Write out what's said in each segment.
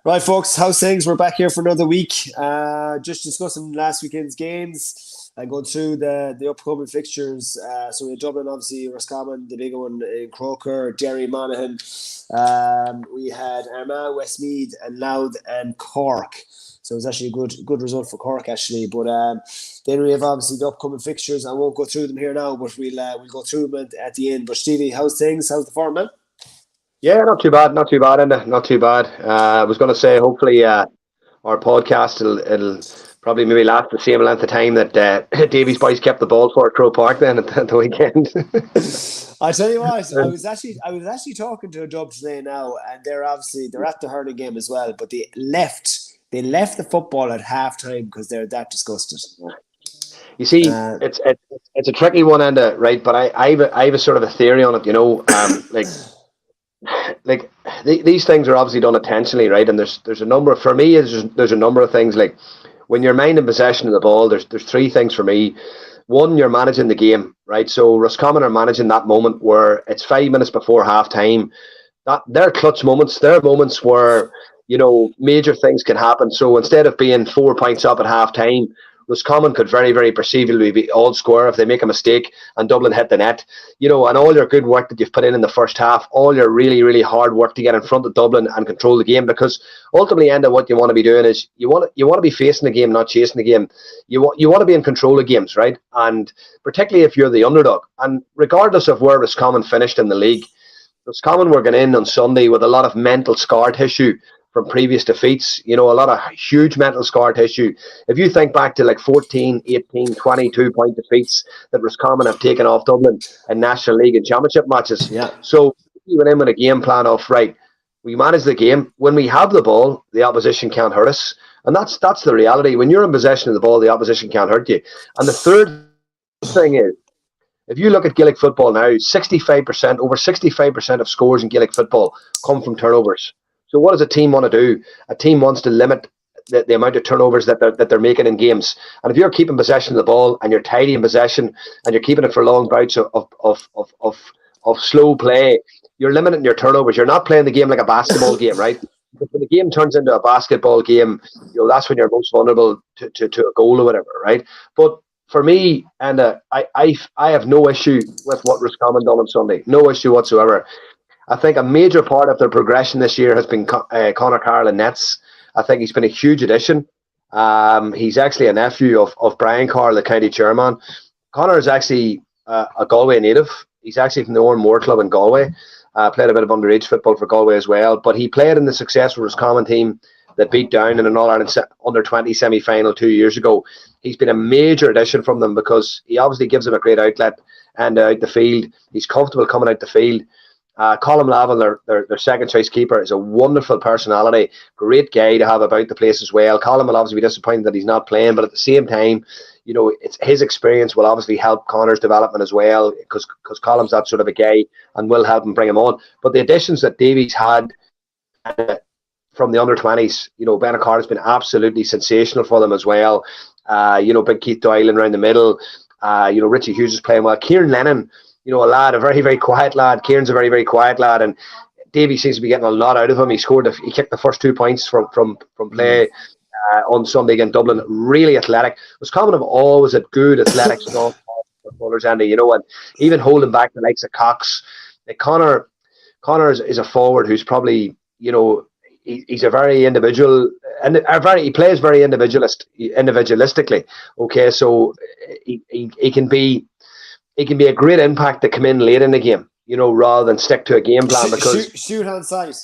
Right, folks, how's things? We're back here for another week. Just discussing last weekend's games and going through the upcoming fixtures. So we had Dublin, obviously, Roscommon, the big one in Croker, Derry and Monaghan. We had Armagh, Westmeath, and Louth and Cork. So it was actually a good result for Cork, actually. But then we have obviously the upcoming fixtures. I won't go through them here now, but we'll go through them at the end. But Stevie, how's things? How's the form, man? Yeah, not too bad, Enda, not too bad. I was going to say, hopefully, our podcast it'll probably maybe last the same length of time that Davies boys kept the ball for at Croke Park then at the weekend. I tell you what, I was actually talking to a Dub today now, and they're at the hurling game as well, but they left the football at halftime because they're that disgusted. You see, it's a tricky one, Enda, right? But I have a sort of a theory on it, like these things are obviously done intentionally, right? And there's a number of, for me, there's a number of things. Like when you're minding possession of the ball, there's three things for me. One, you're managing the game, right? So Roscommon are managing that moment where it's 5 minutes before half time. That they're clutch moments. They're moments where major things can happen. So instead of being 4 points up at half time, Roscommon could very, very perceivably be all square if they make a mistake and Dublin hit the net. And all your good work that you've put in the first half, all your really, really hard work to get in front of Dublin and control the game, because ultimately, Enda, what you want to be doing is you want to be facing the game, not chasing the game. You want to be in control of games, right? And particularly if you're the underdog. And regardless of where Roscommon finished in the league, Roscommon were going in on Sunday with a lot of mental scar tissue from previous defeats, a lot of huge mental scar tissue. If you think back to like 14, 18, 22 point defeats that Roscommon have taken off Dublin in National League and Championship matches. Yeah. So we went in with a game plan of, right, we manage the game. When we have the ball, the opposition can't hurt us. And that's the reality. When you're in possession of the ball, the opposition can't hurt you. And the third thing is, if you look at Gaelic football now, over 65% of scores in Gaelic football come from turnovers. So what does a team want to do? A team wants to limit the amount of turnovers that they're making in games. And if you're keeping possession of the ball and you're tidy in possession and you're keeping it for long bouts of slow play, you're limiting your turnovers. You're not playing the game like a basketball game, right? But when the game turns into a basketball game, that's when you're most vulnerable to a goal or whatever, right? But for me, and I have no issue with what Roscommon done on Sunday. No issue whatsoever. I think a major part of their progression this year has been Conor Carroll in nets. I think he's been a huge addition. He's actually a nephew of Brian Carroll, the county chairman. Conor is actually a Galway native. He's actually from the Oranmore Club in Galway. Played a bit of underage football for Galway as well. But he played in the successful Roscommon team that beat down in an All-Ireland under-20 semi-final 2 years ago. He's been a major addition from them because he obviously gives them a great outlet and out the field. He's comfortable coming out the field. Colm Lavin, their second choice keeper, is a wonderful personality, great guy to have about the place as well. Colm will obviously be disappointed that he's not playing, but at the same time, it's his experience will obviously help Conor's development as well, because Colm's that sort of a guy and will help him bring him on. But the additions that Davies had from the under-20s, Ben O'Carr has been absolutely sensational for them as well. Big Keith Doyle around the middle. Richie Hughes is playing well. Kieran Lennon, a very, very quiet lad. Kieran's a very, very quiet lad, and Davey seems to be getting a lot out of him. He kicked the first 2 points from play on Sunday against Dublin. Really athletic. Roscommon have always had good athletic stuff footballers, Andy, and even holding back the likes of Cox. Like Conor is a forward who's probably, he's a very individual, and he plays very individualistically. Okay, so he can be a great impact to come in late in the game, rather than stick to a game plan. Because shoot on sight.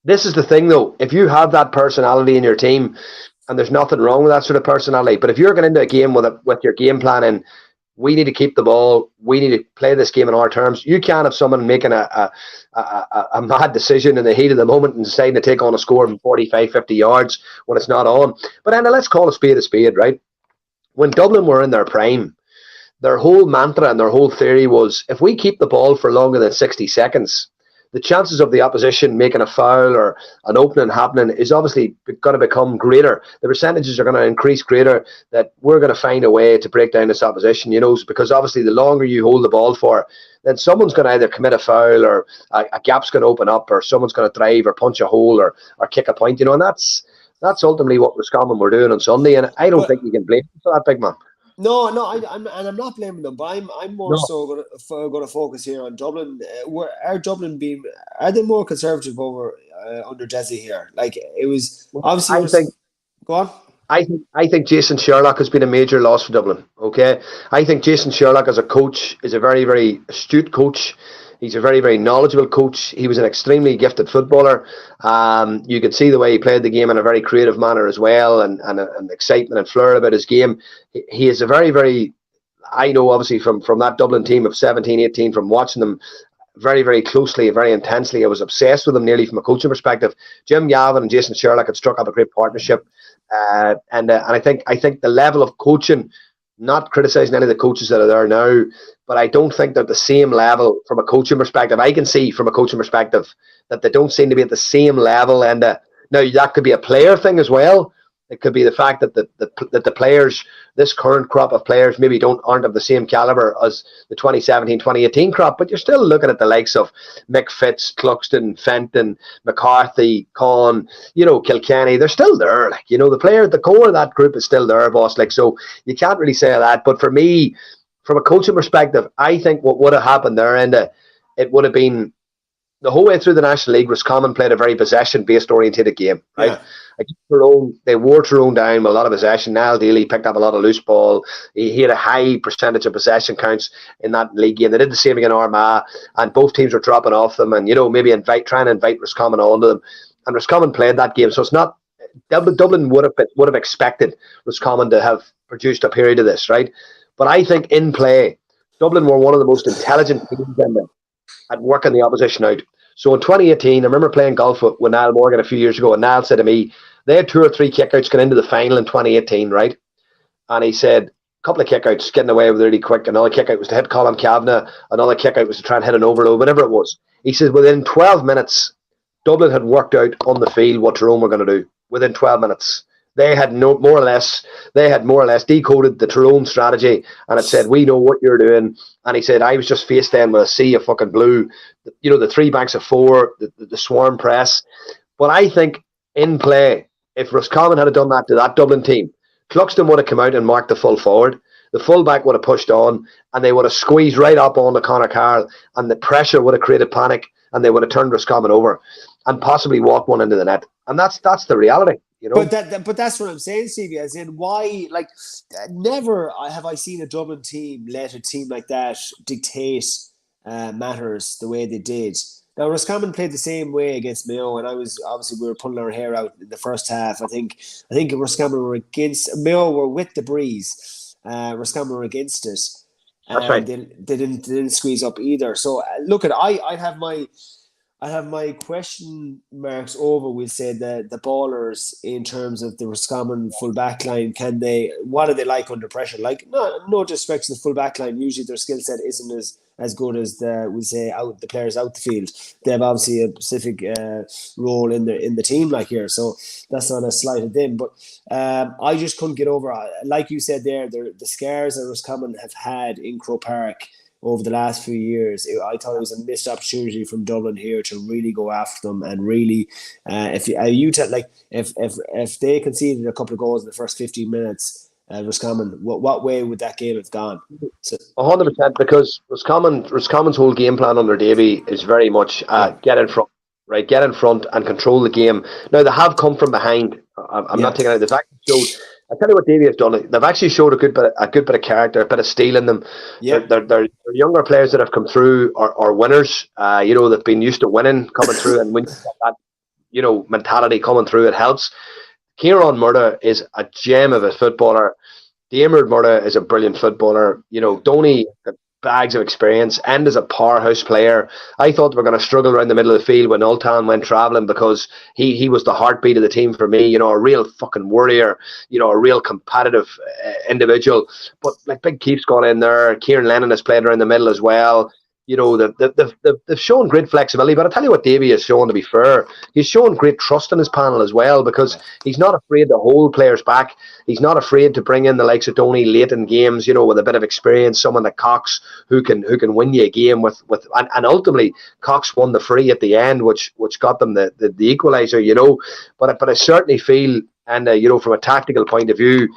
This is the thing, though. If you have that personality in your team, and there's nothing wrong with that sort of personality, but if you're going into a game with your game plan and we need to keep the ball, we need to play this game in our terms. You can't have someone making a mad decision in the heat of the moment and deciding to take on a score from 45, 50 yards when it's not on. But then let's call a spade, right? When Dublin were in their prime, their whole mantra and their whole theory was, if we keep the ball for longer than 60 seconds, the chances of the opposition making a foul or an opening happening is obviously going to become greater. The percentages are going to increase greater, that we're going to find a way to break down this opposition, because obviously the longer you hold the ball for, then someone's going to either commit a foul, or a gap's going to open up, or someone's going to drive or punch a hole, or kick a point, and that's ultimately what Roscommon were doing on Sunday, and I don't think you can blame them for that, big man. No, I'm not blaming them, but I'm more so going to focus here on Dublin. Are Dublin are they more conservative over under Jesse here? Like, it was obviously. Go on. I think Jason Sherlock has been a major loss for Dublin. Okay, I think Jason Sherlock as a coach is a very, very astute coach. He's a very, very knowledgeable coach. He was an extremely gifted footballer. You could see the way he played the game in a very creative manner as well, and excitement and flair about his game. He is a very, very, I know obviously from that Dublin team of 17, 18, from watching them very, very closely, very intensely. I was obsessed with them nearly from a coaching perspective. Jim Gavin and Jason Sherlock had struck up a great partnership. And I think the level of coaching, not criticising any of the coaches that are there now, but I don't think they're at the same level from a coaching perspective. I can see from a coaching perspective that they don't seem to be at the same level. And now that could be a player thing as well. It could be the fact that the players, this current crop of players, maybe aren't of the same caliber as the 2017, 2018 crop. But you're still looking at the likes of Mick Fitz, Cluxton, Fenton, McCarthy, Conn, Kilkenny. They're still there. The core of that group is still there, boss. So you can't really say that. But for me, from a coaching perspective, I think what would have happened there, Enda, it would have been the whole way through the National League. Roscommon played a very possession-based orientated game, right? Yeah. They wore Tyrone down with a lot of possession. Niall Daly picked up a lot of loose ball. He had a high percentage of possession counts in that league game. They did the same against Armagh, and both teams were dropping off them, and maybe trying to invite Roscommon onto them. And Roscommon played that game, so it's not Dublin would have expected Roscommon to have produced a period of this, right? But I think in play, Dublin were one of the most intelligent teams at working the opposition out. So in 2018, I remember playing golf with Niall Morgan a few years ago, and Niall said to me, they had 2 or 3 kickouts going into the final in 2018, right? And he said, a couple of kickouts, getting away with it really quick. Another kickout was to hit Colin Kavanagh. Another kickout was to try and hit an overload, whatever it was. He said within 12 minutes, Dublin had worked out on the field what Tyrone were going to do. Within 12 minutes. They had more or less decoded the Tyrone strategy, and it said, we know what you're doing. And he said, I was just faced then with a sea of fucking blue, the 3 banks of 4, the swarm press. But I think in play, if Roscommon had done that to that Dublin team, Cluxton would have come out and marked the full forward. The fullback would have pushed on, and they would have squeezed right up on the Conor Carroll, and the pressure would have created panic, and they would have turned Roscommon over and possibly walked one into the net. And that's the reality. But that's what I'm saying, Stevie. As in, why? Like, never have I seen a Dublin team let a team like that dictate matters the way they did. Now, Roscommon played the same way against Mayo, and we were pulling our hair out in the first half. I think Roscommon were against Mayo were with the breeze. Roscommon were against it. That's right. They didn't squeeze up either. So look at I have my question marks over, we'll say, the ballers in terms of the Roscommon full back line. What are they like under pressure? Like, no disrespect to the full back line. Usually their skill set isn't as good as the players out the field. They have obviously a specific role in the team like here. So that's not a slight at them. But I just couldn't get over, like you said there, the scars that Roscommon have had in Croke Park over the last few years. I thought it was a missed opportunity from Dublin here to really go after them and really, if they conceded a couple of goals in the first 15 minutes, Roscommon, what way would that game have gone? 100%, because Roscommon's whole game plan under Davy is very much get in front, right? Get in front and control the game. Now they have come from behind. I'm not taking out the fact. So I tell you what Davy has done. They've actually showed a good bit of character, a bit of steel in them. Yeah. They're younger players that have come through are winners. They've been used to winning, coming through, and when you get that, mentality coming through, it helps. Kieran Murda is a gem of a footballer. Diarmuid Murda is a brilliant footballer. Donny bags of experience. End is a powerhouse player. I thought they were going to struggle around the middle of the field when Tailteann went travelling, because he was the heartbeat of the team for me. A real fucking warrior. A real competitive individual. But like Big Keith's gone in there. Kieran Lennon has played around the middle as well. they've shown great flexibility. But I tell you what, Davy has shown, to be fair, he's shown great trust in his panel as well, because he's not afraid to hold players back. He's not afraid to bring in the likes of Donny late in games, with a bit of experience, someone like Cox who can win you a game and ultimately Cox won the free at the end, which got them the equaliser, But I certainly feel, and from a tactical point of view,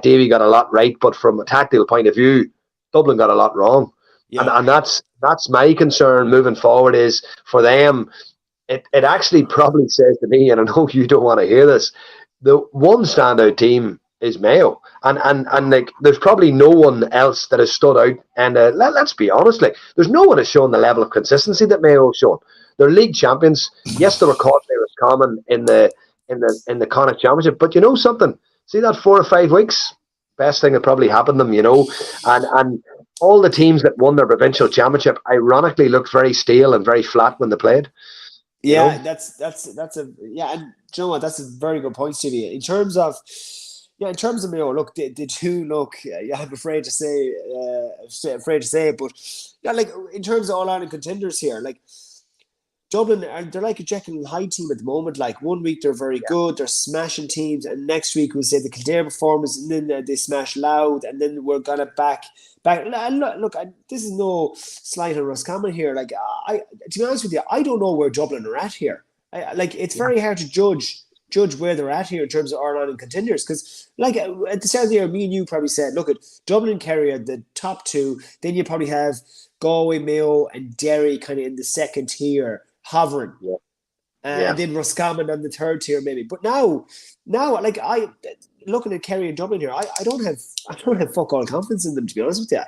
Davy got a lot right, but from a tactical point of view, Dublin got a lot wrong. Yeah. And that's my concern moving forward, is for them, it actually probably says to me, and I know you don't want to hear this, the one standout team is Mayo. And like, there's probably no one else that has stood out. And let's be honest, like, there's no one has shown the level of consistency that Mayo has shown. They're league champions. Yes, they were caught by Roscommon in the Connacht Championship, but you know something? See that 4 or 5 weeks? Best thing that probably happened to them, and all the teams that won their provincial championship ironically looked very stale and very flat when they played. Yeah, that's a and you know what? That's a very good point, Stevie. In terms of Mayo, look, they do look. I'm afraid to say it, but yeah, like in terms of All-Ireland contenders here, like Dublin, they're like a Jekyll and Hyde team at the moment. Like 1 week they're very good, they're smashing teams, and next week we'll say the Kildare performance, and then they smash Louth, and then we're gonna back. Look, this is no slight on Roscommon here. Like, to be honest with you, I don't know where Dublin are at here. It's very hard to judge where they're at here in terms of All-Ireland contenders, because like at the start of the year, me and you probably said, look, at Dublin and Kerry are the top two. Then you probably have Galway, Mayo, and Derry kind of in the second tier, hovering. And then Roscommon on the third tier maybe. But now, like looking at Kerry and Dublin here, I don't have fuck all confidence in them, to be honest with you.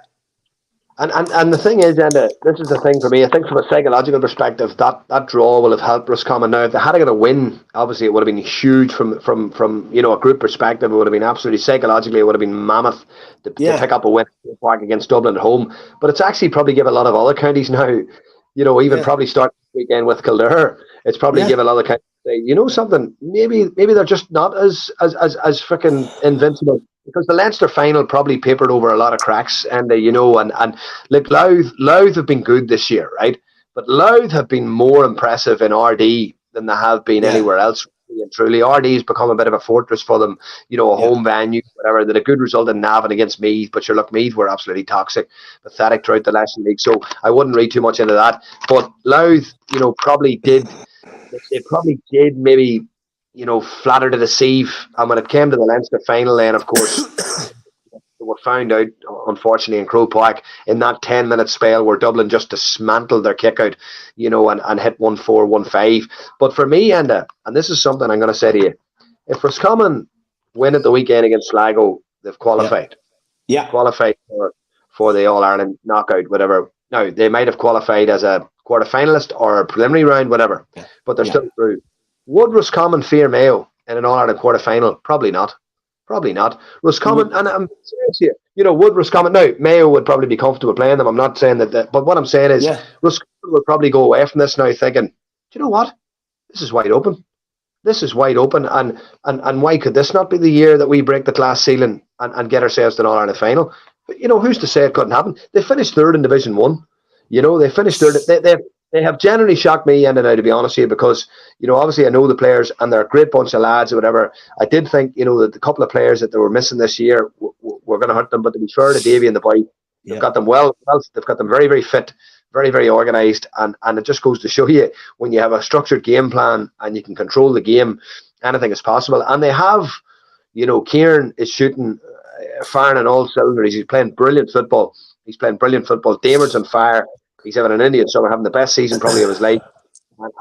And the thing is, Enda, this is the thing for me. I think from a psychological perspective, that draw will have helped Roscommon. Now, if they had to get a win, obviously it would have been huge from a group perspective. It would have been absolutely, psychologically, it would have been mammoth to pick up a win against Dublin at home. But it's actually probably give a lot of other counties now, probably start this weekend with Kildare. It's probably give a lot of counties say, something, maybe they're just not as freaking invincible. Because the Leinster final probably papered over a lot of cracks, and like Louth have been good this year, right? But Louth have been more impressive in RD than they have been anywhere else. Really and truly, RD has become a bit of a fortress for them. A home venue, whatever. They had a good result in Navan against Meath, but Meath were absolutely toxic, pathetic throughout the National League. So I wouldn't read too much into that. But Louth, probably did. They probably did maybe. Flatter to deceive. And when it came to the Leinster final, then of course they were found out, unfortunately, in Croke Park in that 10-minute spell where Dublin just dismantled their kick out, and hit 1-4, 1-5. But for me, Enda, and this is something I'm going to say to you, if Roscommon win at the weekend against Sligo, they've qualified. Yeah. Qualified for the All-Ireland knockout, whatever. Now, they might have qualified as a quarter-finalist or a preliminary round, whatever, but they're still through. Would Roscommon fear Mayo in an All-Ireland quarter-final? Probably not. Roscommon, and I'm serious here, would Roscommon, now, Mayo would probably be comfortable playing them. I'm not saying that, but what I'm saying is Roscommon would probably go away from this now thinking, do you know what? This is wide open. And why could this not be the year that we break the glass ceiling and get ourselves to an All-Ireland final? But, who's to say it couldn't happen? They finished third in Division 1. They finished third. They have generally shocked me, and now, to be honest with you, because, obviously I know the players and they're a great bunch of lads or whatever. I did think, that the couple of players that they were missing this year were going to hurt them. But to be fair to Davy and the boy, they've got them they've got them very, very fit, very, very organised. And it just goes to show you, when you have a structured game plan and you can control the game, anything is possible. And they have, Kieran is shooting, firing on all cylinders. He's playing brilliant football. Damer's on fire. He's having an Indian summer, having the best season probably of his life.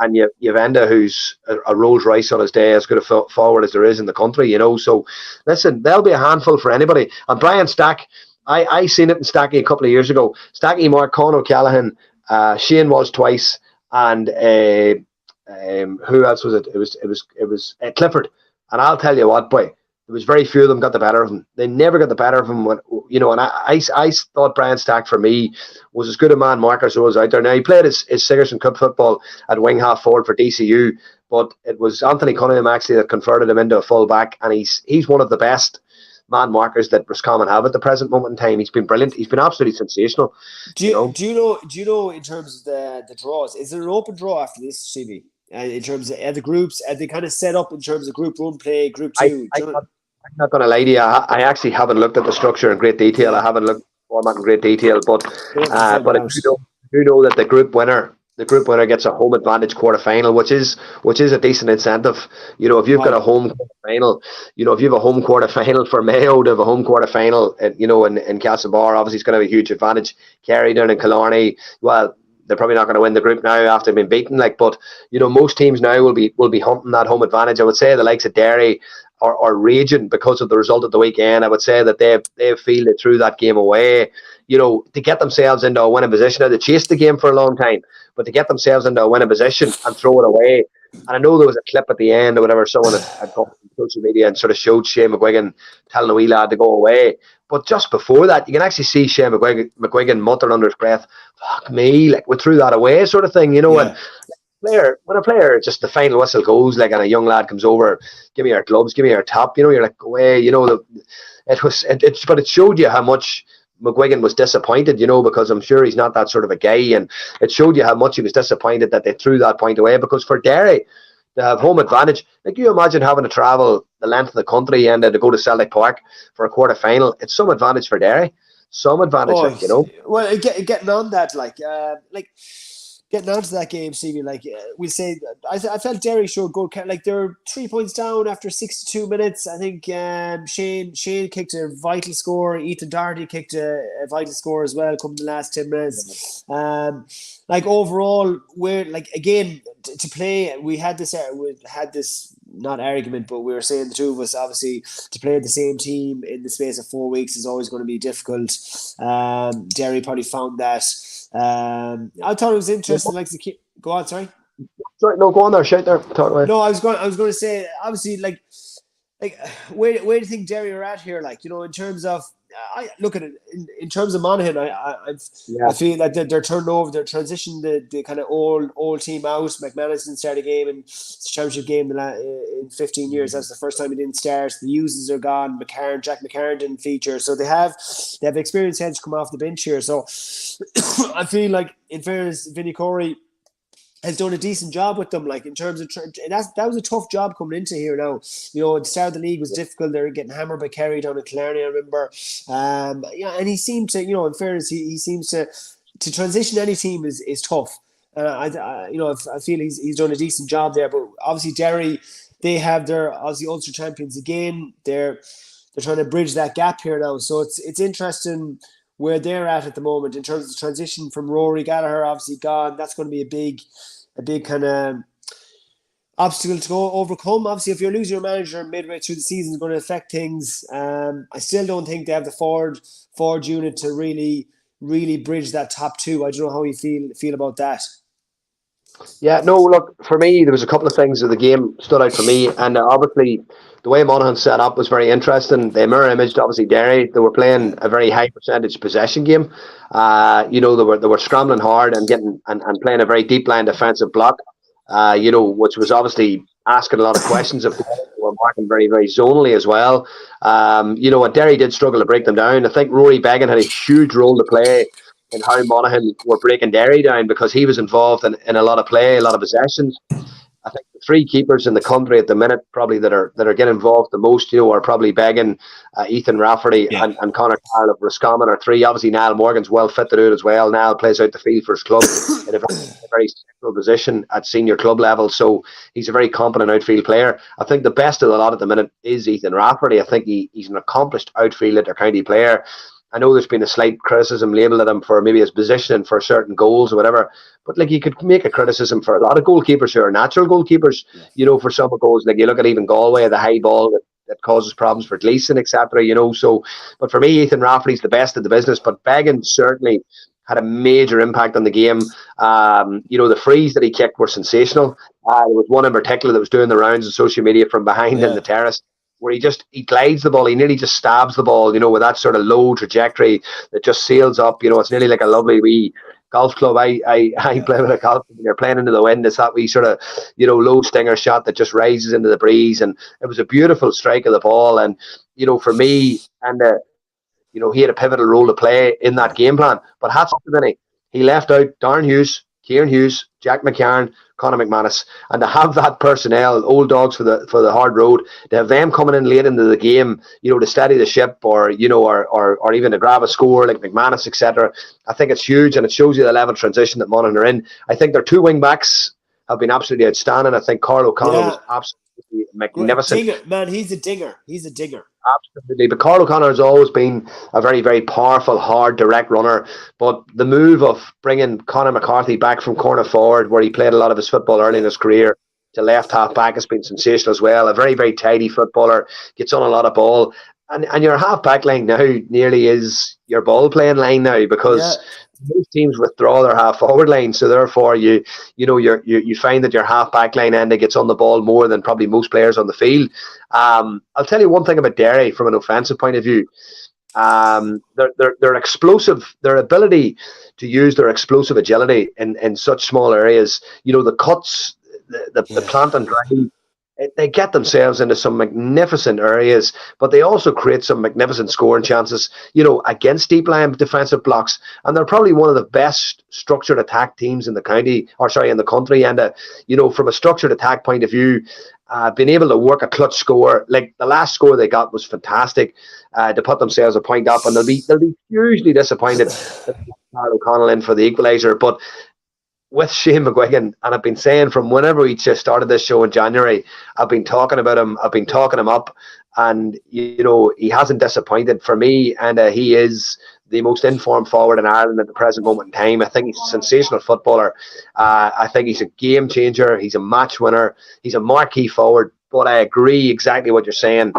And you've Enda, who's a Rolls Royce on his day, as good a forward as there is in the country, So, listen, they'll be a handful for anybody. And Brian Stack, I seen it in Stacky a couple of years ago. Stacky, Mark, Con O'Callaghan, Shane was twice, and who else was it? It was Clifford. And I'll tell you what, boy, there was very few of them got the better of him. They never got the better of him. And I thought Brian Stack, for me, was as good a man marker as was out there. Now, he played his Sigerson Cup football at wing half forward for DCU, but it was Anthony Cunningham actually that converted him into a full back, and he's one of the best man markers that Roscommon have at the present moment in time. He's been brilliant. He's been absolutely sensational. Do you know in terms of the draws? Is there an open draw after this, CB? In terms of the groups, are they kind of set up in terms of group one play, group I, two? I I'm not going to lie to you. I actually haven't looked at the structure in great detail. I Yeah, haven't looked at the format in great detail, but we'll have to find but that I out. do know that the group winner gets a home advantage quarter final, which is a decent incentive. If you've got Right. a home quarter final, if you have a home quarter final for Mayo to have a home quarter final, in Castlebar, obviously it's going to have a huge advantage. Kerry down in Killarney, well, they're probably not going to win the group now after being beaten. But most teams now will be hunting that home advantage. I would say the likes of Derry are raging because of the result of the weekend. I would say that they feel they threw that game away, to get themselves into a winning position. Now, they chased the game for a long time, but to get themselves into a winning position and throw it away. And I know there was a clip at the end or whatever, someone had got on social media and sort of showed Shane McGuigan telling the wee lad to go away. But just before that, you can actually see Shane McGuigan muttering under his breath, "Fuck me, like we threw that away," sort of thing, And Yeah. when a player, just the final whistle goes, like, and a young lad comes over, "Give me your gloves, give me your top," you're like, "Go away," but it showed you how much McGuigan was disappointed, because I'm sure he's not that sort of a guy, and it showed you how much he was disappointed that they threw that point away, because for Derry to have home advantage, like, you imagine having to travel the length of the country and to go to Celtic Park for a quarter final. It's some advantage for Derry, some advantage, Oh, like. well, getting on that, getting onto that game, Stevie. We say, I felt Derry showed good. Like, they're 3 points down after 62 minutes. I think Shane kicked a vital score. Ethan Doherty kicked a vital score as well. Come the last 10 minutes. Overall, we're again to play. We had this not argument, but we were saying, the two of us, obviously, to play the same team in the space of 4 weeks is always going to be difficult. Derry probably found that. I thought it was interesting. Go on, sorry. Sorry, no, go on there, shout there, talk away. No, I was going to say, obviously, where do you think Derry are at here? In terms of, I look at it in terms of Monaghan. I feel that they're turned over, they're transitioned the kind of old team out. McManus didn't start a game in the championship game in 15 years. That's the first time he didn't start. The uses are gone. Jack McCarron didn't feature, so they have experienced heads come off the bench here. So I feel like, in fairness, Vinnie Corey has done a decent job with them, in terms of that was a tough job coming into here now. At the start of the league was difficult. They were getting hammered by Kerry down in Killarney, I remember. And he seemed to, in fairness, he seems to transition any team is tough. And I feel he's done a decent job there. But obviously Derry, they have their obviously Ulster champions again. They're trying to bridge that gap here now. So it's interesting where they're at the moment in terms of the transition from Rory Gallagher, obviously gone. That's going to be a big kind of obstacle to overcome. Obviously, if you're losing your manager midway through the season, it's going to affect things. I still don't think they have the forward unit to really bridge that top two. I don't know how you feel about that. Yeah, no, look, for me, there was a couple of things of the game stood out for me, and obviously the way Monaghan set up was very interesting. They mirror imaged, obviously, Derry. They were playing a very high percentage possession game. They were scrambling hard and getting and playing a very deep line defensive block. Which was obviously asking a lot of questions of players. They were marking very, very zonally as well. And Derry did struggle to break them down. I think Rory Beggan had a huge role to play in how Monaghan were breaking Derry down, because he was involved in a lot of play, a lot of possessions. I think the three keepers in the country at the minute probably that are getting involved the most, are probably Beggan, Ethan Rafferty, and Conor Carroll of Roscommon are three. Obviously, Niall Morgan's well fit to do it as well. Niall plays out the field for his club in a very central position at senior club level, so he's a very competent outfield player. I think the best of the lot at the minute is Ethan Rafferty. I think he's an accomplished outfield inter-county player. I know there's been a slight criticism labelled at him for maybe his positioning for certain goals or whatever, but you could make a criticism for a lot of goalkeepers who are natural goalkeepers, for some goals. You look at even Galway, the high ball that causes problems for Gleeson, etc. So, but for me, Ethan Rafferty's the best of the business, but Beggan certainly had a major impact on the game. The frees that he kicked were sensational. There was one in particular that was doing the rounds on social media from behind in the terrace, where he glides the ball, he nearly just stabs the ball, with that sort of low trajectory that just sails up. It's nearly like a lovely wee golf club I play with a golf club. You're playing into the wind. It's that wee sort of, low stinger shot that just rises into the breeze. And it was a beautiful strike of the ball. And, for me, and, he had a pivotal role to play in that game plan. But hats off to Vinny. He left out Darren Hughes, Kieran Hughes, Jack McCarron, Conor McManus, and to have that personnel, old dogs for the hard road, to have them coming in late into the game, to steady the ship, or or even to grab a score like McManus, etc. I think it's huge, and it shows you the level of transition that Monaghan are in. I think their two wing backs have been absolutely outstanding. I think Carl O'Connell was absolutely magnificent. Dinger, man, he's a dinger. He's a dinger. Absolutely. But Carl O'Connor has always been a very, very powerful, hard, direct runner. But the move of bringing Conor McCarthy back from corner forward, where he played a lot of his football early in his career, to left half back has been sensational as well. A very, very tidy footballer, gets on a lot of ball. And your half back line now nearly is your ball playing line now, because most teams withdraw their half forward line, so therefore you find that your half back line Enda gets on the ball more than probably most players on the field. I'll tell you one thing about Derry from an offensive point of view. They're explosive. Their ability to use their explosive agility in such small areas, the cuts, the plant and drive, they get themselves into some magnificent areas, but they also create some magnificent scoring chances, against deep line defensive blocks. And they're probably one of the best structured attack teams in the country. And, from a structured attack point of view, being able to work a clutch score, like the last score they got was fantastic, to put themselves a point up, and they'll be hugely disappointed that Carl O'Connell in for the equaliser. But with Shane McGuigan, and I've been saying from whenever we just started this show in January, I've been talking about him, I've been talking him up, and he hasn't disappointed for me, and he is the most informed forward in Ireland at the present moment in time. I think he's a sensational footballer. I think he's a game changer, he's a match winner, he's a marquee forward. But I agree exactly what you're saying.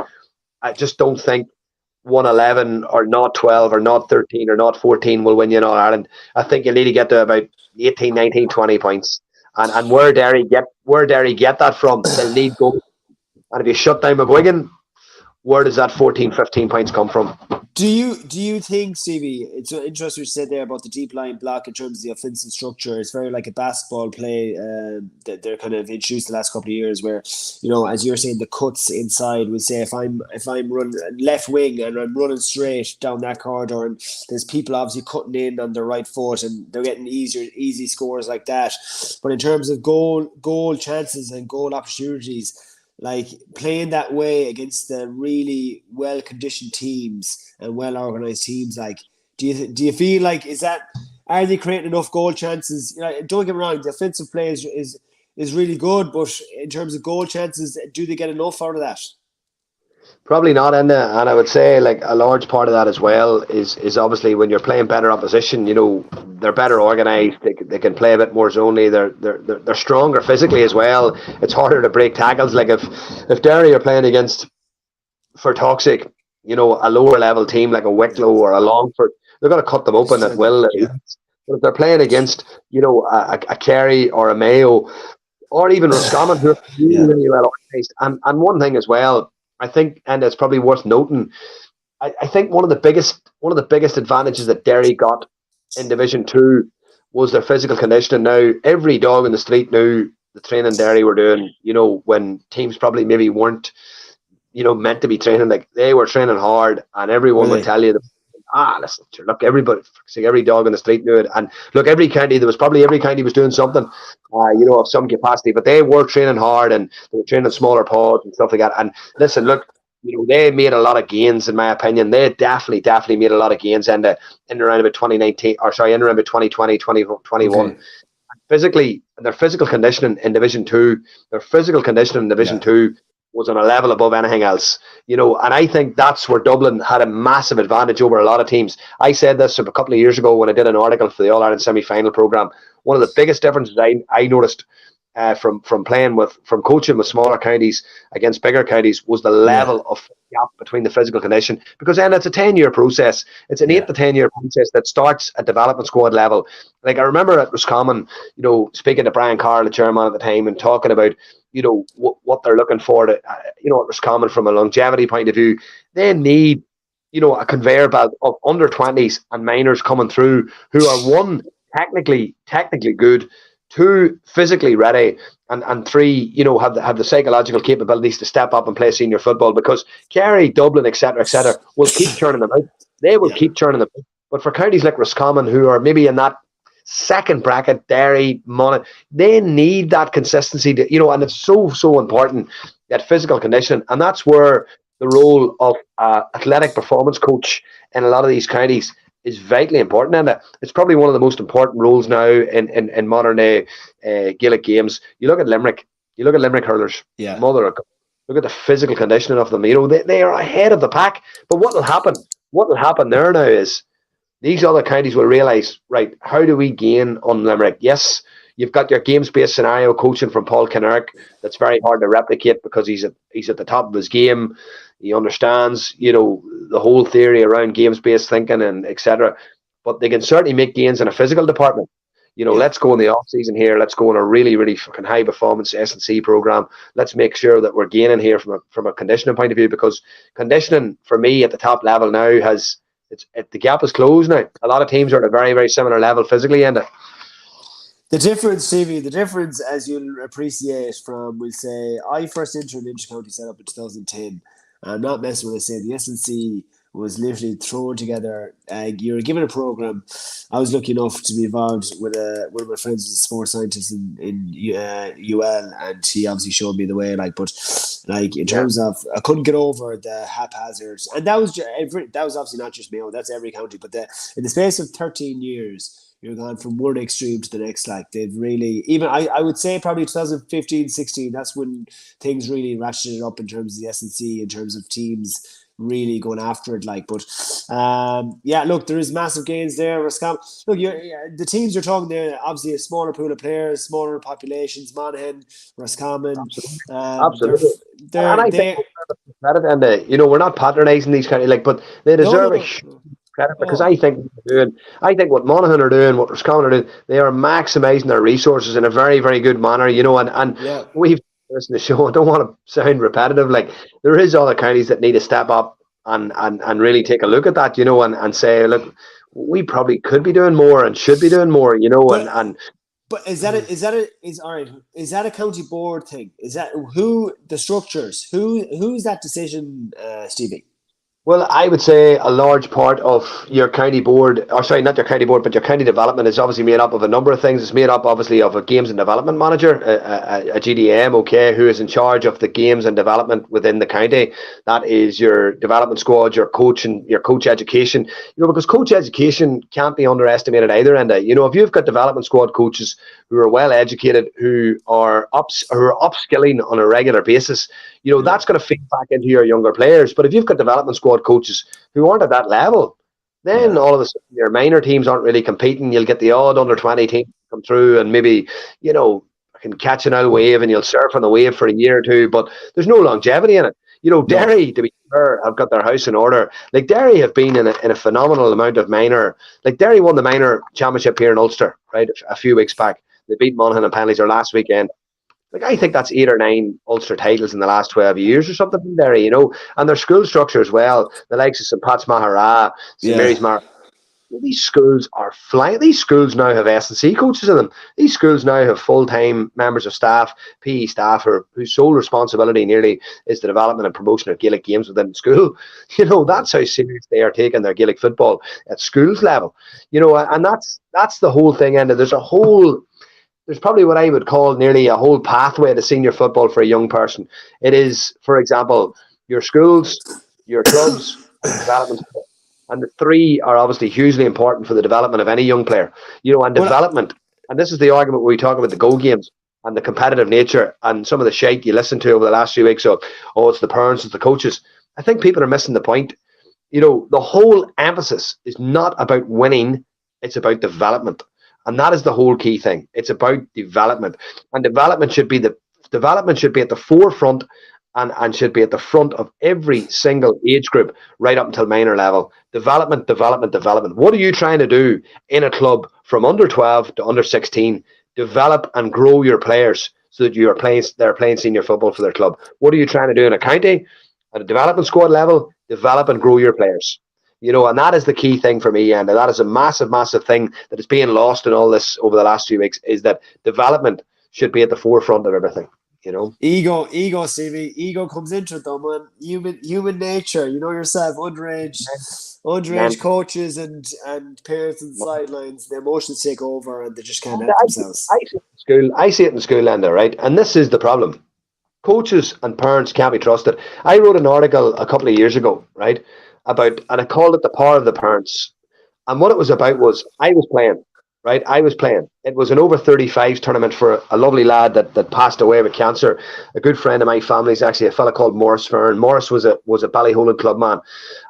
I just don't think 111 or not 12 or not 13 or not 14 will win you in All Ireland. I think you need to get to about 18, 19, 20 points. And where Derry get that from, they'll need goals. And if you shut down McGuigan, where does that 14, 15 points come from? Do you think, Stevie, it's interesting what you said there about the deep line block in terms of the offensive structure. It's very like a basketball play that they're kind of introduced the last couple of years, where, as you're saying, the cuts inside would say if I'm running left wing and I'm running straight down that corridor, and there's people obviously cutting in on their right foot and they're getting easy scores like that. But in terms of goal chances and goal opportunities, like playing that way against the really well-conditioned teams and well-organized teams, like do you feel like are they creating enough goal chances? Don't get me wrong, the offensive play is really good, but in terms of goal chances, do they get enough out of that? Probably not, and I would say like a large part of that as well is obviously when you're playing better opposition, they're better organised. They can play a bit more zonally. They're stronger physically as well. It's harder to break tackles. Like if Derry are playing against, for talk's sake, a lower level team like a Wicklow or a Longford, they're going to cut them open at will. Yeah. But if they're playing against, a Kerry or a Mayo or even Roscommon, who are really well organised, and one thing as well, I think, and it's probably worth noting, I think one of the biggest advantages that Derry got in Division 2 was their physical conditioning. Now, every dog in the street knew the training Derry were doing, when teams probably maybe weren't, meant to be training. Like, they were training hard, and everyone would tell you, listen, look, every dog in the street knew it. And look, every county was doing something, of some capacity, but they were training hard and they were training smaller pods and stuff like that. And listen, look, they made a lot of gains, in my opinion. They definitely made a lot of gains in around about 2019, in around about 2020, 2021. Okay. Physically, their physical conditioning in Division 2, was on a level above anything else, and I think that's where Dublin had a massive advantage over a lot of teams. I said this a couple of years ago when I did an article for the All-Ireland semi-final programme. One of the biggest differences I noticed from coaching with smaller counties against bigger counties was the level of gap between the physical condition, because then it's a 10-year process. It's an 8 to 10-year process that starts at development squad level. Like, I remember at Roscommon, speaking to Brian Carroll, the chairman at the time, and talking about what they're looking for to, at Roscommon from a longevity point of view. They need, a conveyor belt of under 20s and minors coming through who are, one, technically good, 2 physically ready, and 3 have the psychological capabilities to step up and play senior football, because Kerry, Dublin, etc., will keep churning them out. They will keep churning them out. But for counties like Roscommon, who are maybe in that second bracket, Derry, Monaghan, they need that consistency and it's so important, that physical condition, and that's where the role of athletic performance coach in a lot of these counties is vitally important, and it's probably one of the most important roles now in modern day Gaelic games. You look at Limerick hurlers, mother of God, look at the physical conditioning of them. They are ahead of the pack. But what will happen there now is these other counties will realise, right, how do we gain on Limerick? Yes, you've got your games-based scenario coaching from Paul Kinnerk that's very hard to replicate, because he's at the top of his game. He understands, the whole theory around games-based thinking and etc. But they can certainly make gains in a physical department. Let's go in the off-season here. Let's go on a really, really fucking high-performance S&C program. Let's make sure that we're gaining here from a conditioning point of view, because conditioning, for me, at the top level now the gap is closed now. A lot of teams are at a very, very similar level physically, and the difference, Stevie, as you'll appreciate from, we'll say, I first entered Inch County set up in 2010. I'm not messing when I say the S&C was literally thrown together. You were given a program. I was lucky enough to be involved with one of my friends was a sports scientist in UL, and he obviously showed me the way. In terms of, I couldn't get over the haphazard, and that was obviously not just Mayo. That's every county. But in the space of 13 years. You're gone from one extreme to the next. They've really, even I would say probably 2015, 16, that's when things really ratcheted up in terms of the S&C, in terms of teams really going after it. Look, there is massive gains there. Roscommon, look, the teams you're talking there, obviously a smaller pool of players, smaller populations, Monaghan, Roscommon. Absolutely. And I think credit, and we're not patronising these kind of but they deserve credit, because I think what Monaghan are doing, what Roscommon are doing, they are maximising their resources in a very, very good manner, and we've listened to the show. I don't want to sound repetitive. There is other counties that need to step up and really take a look at that, and say, look, we probably could be doing more and should be doing more, But is that a county board thing? Is that who the structures? Who's that decision, Stevie? Well, I would say a large part of your county board, or sorry, not your county board, but your county development is obviously made up of a number of things. It's made up, obviously, of a games and development manager, a GDM, who is in charge of the games and development within the county. That is your development squad, your coach, and your coach education. Because coach education can't be underestimated either. And if you've got development squad coaches who are well educated, who are upskilling on a regular basis, that's going to feed back into your younger players. But if you've got development squad coaches who aren't at that level, then all of a sudden your minor teams aren't really competing. You'll get the odd under 20 team come through, and maybe can catch an old wave, and you'll surf on the wave for a year or two, but there's no longevity in it. Derry, to be fair, have got their house in order. Derry have been in a phenomenal amount of minor. Derry won the minor championship here in Ulster, right, a few weeks back. They beat Monaghan and penalties last weekend. I think that's 8 or 9 Ulster titles in the last 12 years or something from Derry, and their school structure as well. The likes of St. Pat's Mahara, St. Mary's Mahara. These schools are flying. These schools now have S&C coaches in them. These schools now have full-time members of staff, PE staff, whose sole responsibility nearly is the development and promotion of Gaelic games within the school. That's how serious they are taking their Gaelic football at schools level. And that's the whole thing. And there's probably what I would call nearly a whole pathway to senior football for a young person. It is, for example, your schools, your clubs, development. And the 3 are obviously hugely important for the development of any young player. Development. And this is the argument where we talk about the go games and the competitive nature and some of the shite you listen to over the last few weeks. So, it's the parents, it's the coaches. I think people are missing the point. The whole emphasis is not about winning. It's about development. And that is the whole key thing. It's about development. And development should be at the forefront and should be at the front of every single age group right up until minor level. Development. What are you trying to do in a club from under 12 to under 16? Develop and grow your players so that they're playing senior football for their club. What are you trying to do in a county? At a development squad level, develop and grow your players. You know, and that is the key thing for me, and that is a massive, massive thing that is being lost in all this over the last few weeks, is that development should be at the forefront of everything, you know. Ego, Stevie. Ego comes into it though, man. Human nature. You know yourself. Underage coaches and parents on the sidelines. The emotions take over, and they just can't help themselves. I see it in school, Enda, right? And this is the problem. Coaches and parents can't be trusted. I wrote an article a couple of years ago, right, and I called it "The Power of the Parents." And what it was about was I was playing. Right, I was playing. It was an over 35s tournament for a lovely lad that passed away with cancer. A good friend of my family's, actually, a fella called Morris Fern. Morris was a Ballyholland club man,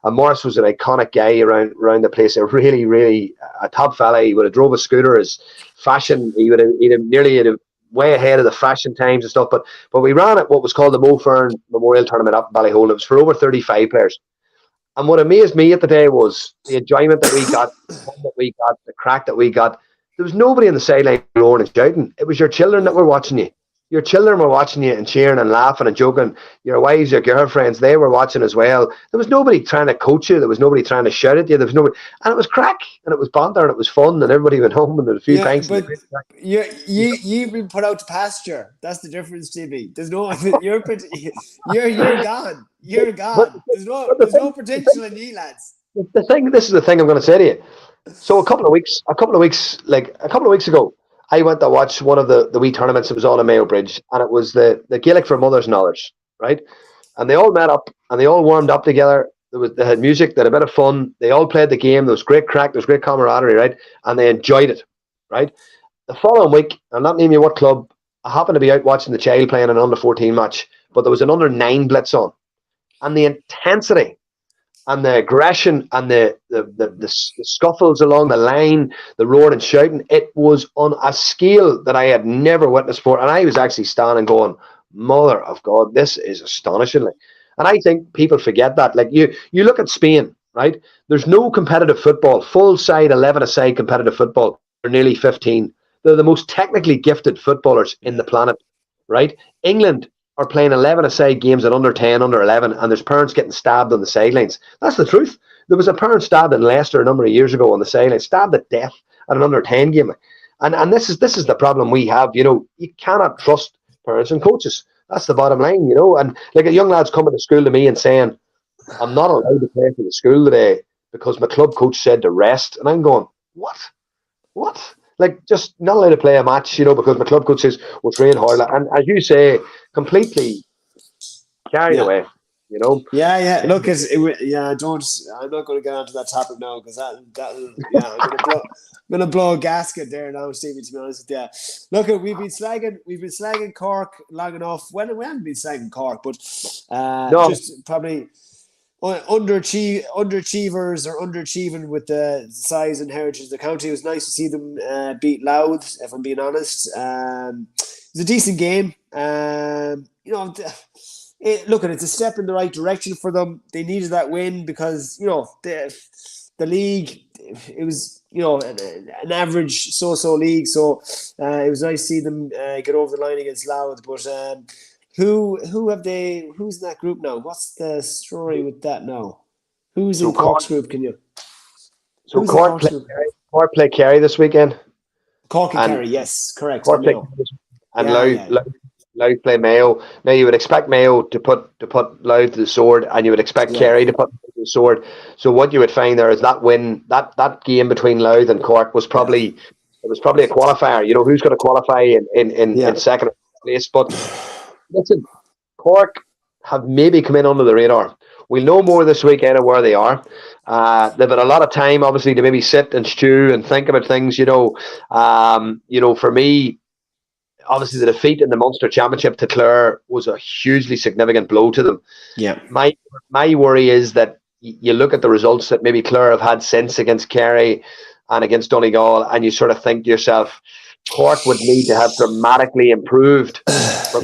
and Morris was an iconic guy around the place. A really a top fella. He would have drove a scooter. His fashion, he'd have way ahead of the fashion times and stuff. But we ran at what was called the Mo Fern Memorial Tournament up in Ballyholland. It was for over 35 players. And what amazed me at the day was the enjoyment that we got, the fun that we got, the crack that we got. There was nobody on the sideline roaring and shouting. It was your children that were watching you. Your children were watching you and cheering and laughing and joking. Your wives, your girlfriends, they were watching as well. There was nobody trying to coach you. There was nobody trying to shout at you. There was nobody, and it was crack, and it was banter, and it was fun, and everybody went home, and there was a few pints. But you've been put out to pasture. That's the difference, Stevie. There's no you're gone. You're gone. There's no potential in you, lads. This is the thing I'm going to say to you. So a couple of weeks ago, I went to watch one of the wee tournaments that was on a Mayo Bridge, and it was the Gaelic for mothers and others, right? And they all met up and they all warmed up together. They had music, they had a bit of fun. They all played the game. There was great crack, there was great camaraderie, right? And they enjoyed it, right? The following week, I'll not name you what club, I happened to be out watching the child playing an under-14 match, but there was an under-9 blitz on. And the intensity and the aggression and the scuffles along the line, the roaring and shouting, it was on a scale that I had never witnessed before. And I was actually standing going, mother of God, this is astonishingly. And I think people forget that. Like you look at Spain, right? There's no competitive football, full side, 11-a-side competitive football for nearly 15. They're the most technically gifted footballers in the planet, right? England are playing 11-a-side games at under 10, under 11, and there's parents getting stabbed on the sidelines. That's the truth. There was a parent stabbed in Leicester a number of years ago on the sidelines, stabbed to death at an under 10 game. And this is the problem we have. You know, you cannot trust parents and coaches. That's the bottom line, you know. And like a young lad's coming to school to me and saying, I'm not allowed to play for the school today because my club coach said to rest. And I'm going, what? Like, just not allowed to play a match, you know, because my club coach says we'll train hard. And as you say, completely carried away, you know. Yeah. Look, I'm not going to get onto that topic now because I'm going to blow a gasket there now, Stevie. To be honest with you, look, we've been slagging Cork long enough. Well, we haven't been slagging Cork, but just probably underachievers or underachieving with the size and heritage of the county. It was nice to see them beat Louth, if I'm being honest. It was a decent game. You know, it's a step in the right direction for them. They needed that win because, you know, the league, it was, you know, an average so-so league. So it was nice to see them get over the line against Louth. But who's in that group now? What's the story with that now? Who's in Cork's group? Can you? So Cork play Kerry this weekend. Cork and Kerry, yes, correct. Cork play, and Louth play Mayo. Now you would expect Mayo to put Louth to the sword, and you would expect Kerry to put to the sword. So what you would find there is that win, that game between Louth and Cork was probably a qualifier. You know, who's going to qualify in second place? But listen, Cork have maybe come in under the radar. We'll know more this weekend of where they are. They've had a lot of time, obviously, to maybe sit and stew and think about things. You know, for me, obviously, the defeat in the Munster Championship to Clare was a hugely significant blow to them. Yeah. My worry is that you look at the results that maybe Clare have had since against Kerry and against Donegal, and you sort of think to yourself, Cork would need to have dramatically improved from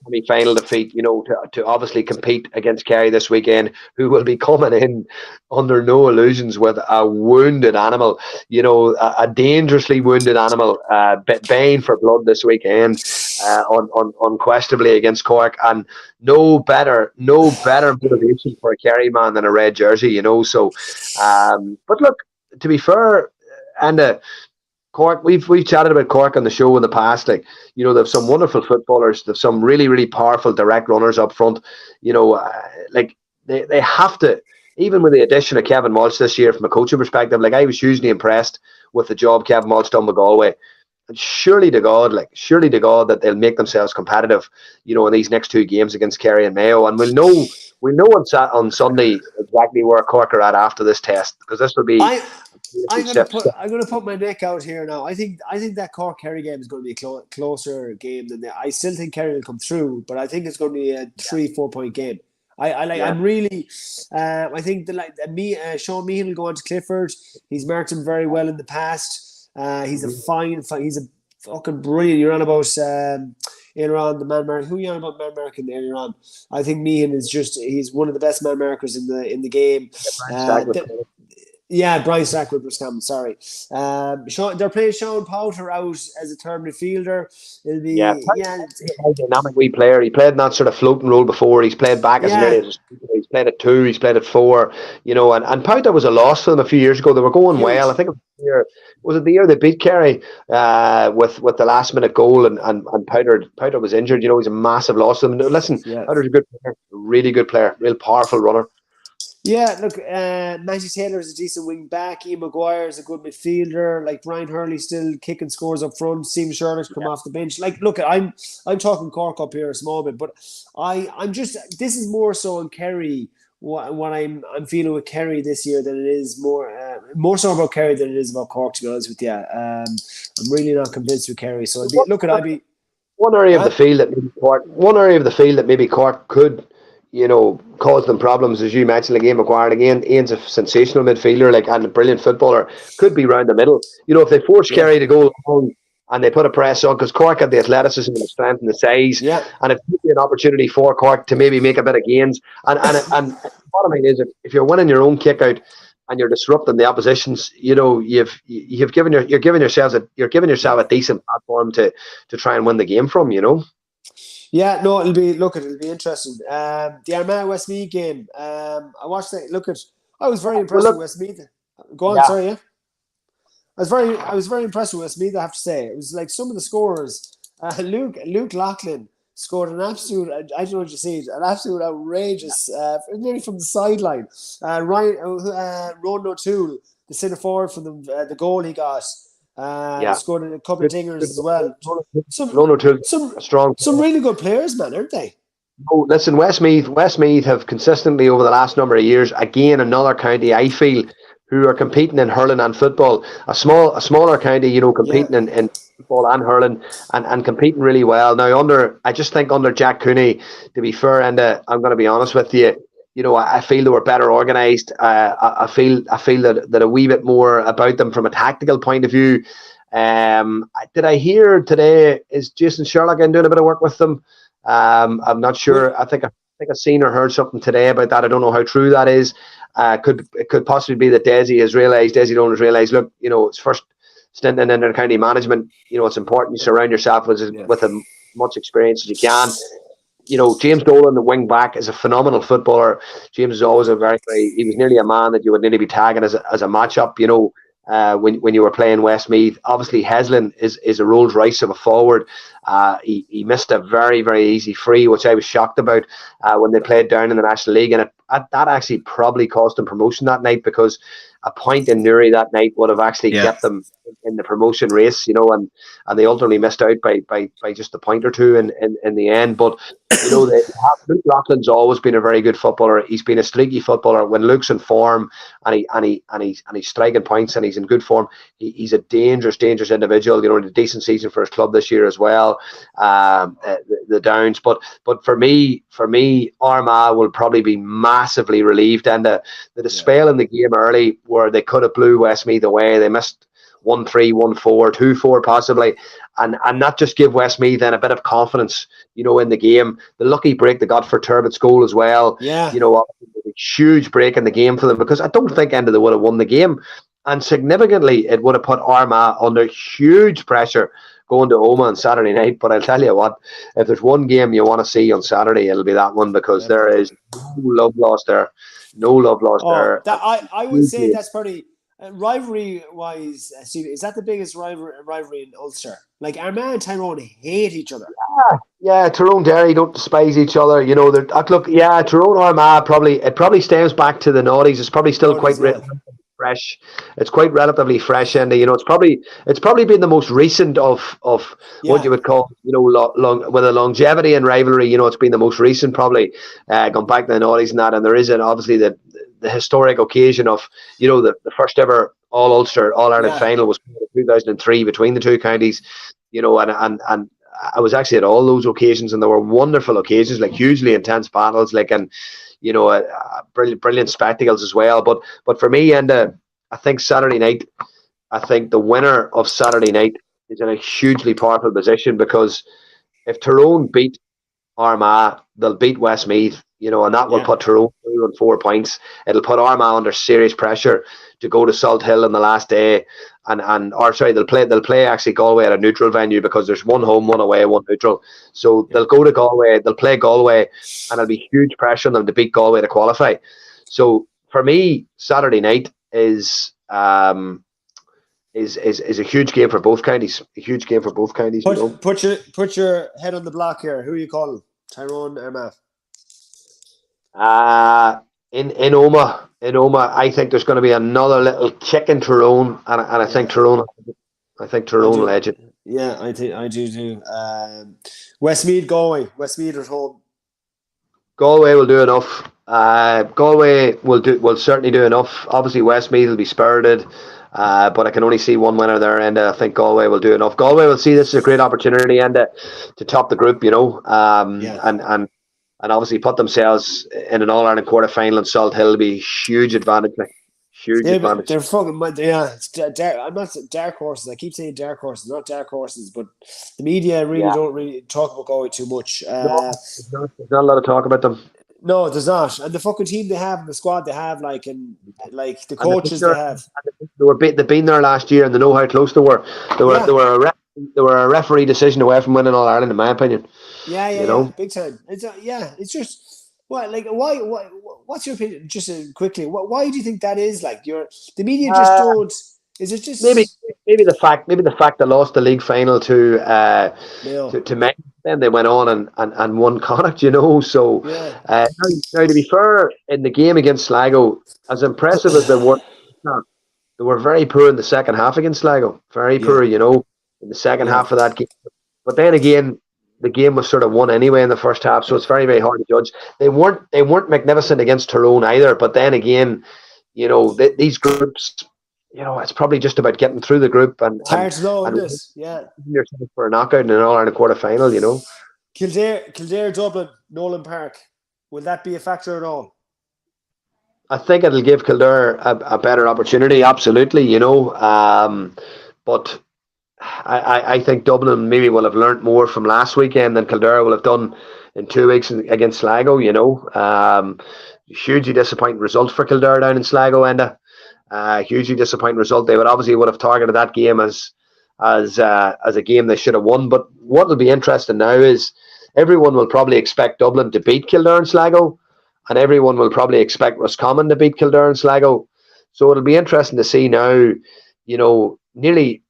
semi-final defeat, you know, to obviously compete against Kerry this weekend, who will be coming in under no illusions with a wounded animal, you know, a dangerously wounded animal, baying for blood this weekend. unquestionably against Cork, and no better motivation for a Kerry man than a red jersey, you know. So, but look, to be fair, and Cork, we've chatted about Cork on the show in the past. Like, you know, they've some wonderful footballers. They've some really, really powerful direct runners up front. You know, like they have to, even with the addition of Kevin Walsh this year from a coaching perspective, like I was hugely impressed with the job Kevin Walsh done with Galway. And surely to God that they'll make themselves competitive, you know, in these next two games against Kerry and Mayo. And we'll know on Sunday exactly where Cork are at after this test, because this will be I'm gonna put my neck out here now. I think that Cork Kerry game is going to be a closer game than that. I still think Kerry will come through, but I think it's going to be a 3-4 point game. I'm really. I think Sean Meehan will go on to Clifford. He's marked him very well in the past. He's he's a fucking brilliant. You're on about Iran, the man mark. Who are you on about man marking earlier on? I think Meehan is he's one of the best man markers in the game. Brian Stackwood Roscommon, sorry. They're playing Sean Poacher out as a third midfielder. It'll be a dynamic wee player. He played in that sort of floating role before. He's played back as an area. He's played at 2, he's played at 4, you know, and Poacher was a loss for them a few years ago. They were going well. I think was it the year they beat Kerry with the last minute goal, and Poacher was injured. You know, he's a massive loss to them. Listen, Poacher's a good player, a really good player, real powerful runner. Yeah, look, Matty Taylor is a decent wing back. Ian Maguire is a good midfielder. Like Brian Hurley still kicking scores up front. Stephen Sherlock's come off the bench. Like, look, I'm talking Cork up here a small bit, but I'm just, this is more so in Kerry. What I'm feeling with Kerry this year than it is more so about Kerry than it is about Cork, to be honest with you. I'm really not convinced with Kerry. So one area of the field that maybe Cork could, you know, cause them problems, as you mentioned, like Ian Maguire. Again, Ian's a sensational midfielder, like, and a brilliant footballer. Could be round the middle. You know, if they force Kerry to go long and they put a press on, because Cork had the athleticism and the strength and the size, and it could be an opportunity for Cork to maybe make a bit of gains. And the bottom line is, if you're winning your own kick out and you're disrupting the opposition's, you know, you're giving yourself a decent platform to try and win the game from, you know. Yeah, no, it'll be interesting. The Armagh Westmeath game. I watched that. I was very impressed with Westmeath. Go on, sorry, yeah. I was very impressed with Westmeath, I have to say. It was like some of the scorers. Luke Loughlin scored an absolute, I don't know what you see, an absolute outrageous, nearly from the sideline. Ronan O'Toole, the centre forward from the goal he got. Scored a couple of dingers as well. Some really good players, man, aren't they? Oh, listen, Westmeath have consistently over the last number of years, again, another county, I feel, who are competing in hurling and football. A smaller county, you know, competing in football and hurling and competing really well. Now, I just think under Jack Cooney, to be fair, and I'm going to be honest with you, you know, I feel they were better organised. I feel that a wee bit more about them from a tactical point of view. Did I hear today, is Jason Sherlock doing a bit of work with them? I'm not sure. I think I've seen or heard something today about that. I don't know how true that is. It could possibly be that Desi Dolan has realised, look, you know, it's first stint in inter-county management. You know, it's important you surround yourself with as much experience as you can. You know, James Dolan, the wing back, is a phenomenal footballer. James is always he was nearly a man that you would nearly be tagging as a matchup, you know, when you were playing Westmeath. Obviously, Heslin is a Rolls Royce of a forward. He missed a very, very easy free, which I was shocked about when they played down in the National League. And that actually probably cost them promotion that night, because a point in Newry that night would have actually kept them in the promotion race, you know, and they ultimately missed out by just a point or two in the end. But you know, Luke Loughlin's always been a very good footballer. He's been a streaky footballer. When Luke's in form and he's striking points and he's in good form, he's a dangerous individual. You know, a decent season for his club this year as well. The Downs, but for me, Armagh will probably be massively relieved. And the spell in the game early where they could have blew Westmeath away, they missed 1-3, 1-4, 2-4 possibly, and not just give Westmeath then a bit of confidence, you know, in the game. The lucky break they got for Turbott's goal as well, you know, a huge break in the game for them, because I don't think Enda they would have won the game, and significantly it would have put Armagh under huge pressure going to Oma on Saturday night. But I'll tell you what, if there's one game you want to see on Saturday, it'll be that one, because there is no love lost there. No love lost there. That I would say that's probably rivalry wise. Steve, is that the biggest rivalry in Ulster? Like Armagh and Tyrone hate each other. Yeah, Tyrone Derry don't despise each other. You know, look, yeah, Tyrone Armagh probably stems back to the noughties. It's probably still quite fresh. It's quite relatively fresh, and you know, it's probably been the most recent of what you would call, you know, with a longevity and rivalry. You know, it's been the most recent, probably gone back to the noughties and that. And there is obviously the historic occasion of, you know, the first ever All Ulster All Ireland final was in 2003 between the two counties. You know, and I was actually at all those occasions, and there were wonderful occasions, like hugely intense battles, like, and you know, brilliant spectacles as well. But for me, and I think Saturday night, I think the winner of Saturday night is in a hugely powerful position, because if Tyrone beat Armagh, they'll beat Westmeath, you know, and that will put Tyrone through on 4 points. It'll put Armagh under serious pressure to go to Salt Hill on the last day, they'll play actually Galway at a neutral venue, because there's one home, one away, one neutral. So they'll go to Galway, they'll play Galway, and it'll be huge pressure on them to beat Galway to qualify. So for me, Saturday night is a huge game for both counties. A huge game for both counties. Put your head on the block here. Who are you calling? Tyrone or Armagh? In Oma, I think there's going to be another little kick in Tyrone, and I think Tyrone will edge it. Yeah, I do too. Westmeath, Galway. Westmeath at home. Galway will do enough. Galway will certainly do enough. Obviously, Westmeath will be spirited, but I can only see one winner there, and I think Galway will do enough. Galway will see this as a great opportunity, and to top the group, you know, and obviously put themselves in an All-Ireland quarter-final in Salt Hill will be a huge advantage. Advantage. They're fucking, I'm not dark horses. I keep saying dark horses, not dark horses, but the media don't really talk about Galway too much. There's not a lot of talk about them. No, there's not. And the fucking team they have, and the squad they have, like the coaches they have. They've been there last year, and they know how close they were. They were a referee decision away from winning All Ireland, in my opinion. Yeah, big time. It's just why? What's your opinion? Just quickly, why do you think that is? Like, the media just don't. Is it just maybe the fact they lost the league final to Mayo, then they went on and won Connacht, you know. So now, to be fair, in the game against Sligo, as impressive as they were very poor in the second half against Sligo. Very poor, you know, in the second half of that game. But then again, the game was sort of won anyway in the first half, so it's very, very hard to judge. They weren't magnificent against Tyrone either. But then again, you know, these groups, you know, it's probably just about getting through the group and hard to know, isn't it? Yeah, yourself for a knockout in an All-Ireland quarter-final, you know. Kildare, Dublin, Nolan Park. Will that be a factor at all? I think it'll give Kildare a better opportunity, absolutely, you know. But I think Dublin maybe will have learnt more from last weekend than Kildare will have done in 2 weeks against Sligo, you know. Hugely disappointing result for Kildare down in Sligo, Enda. Hugely disappointing result. They would have targeted that game as a game they should have won. But what will be interesting now is everyone will probably expect Dublin to beat Kildare and Sligo, and everyone will probably expect Roscommon to beat Kildare and Sligo. So it'll be interesting to see now, you know, nearly,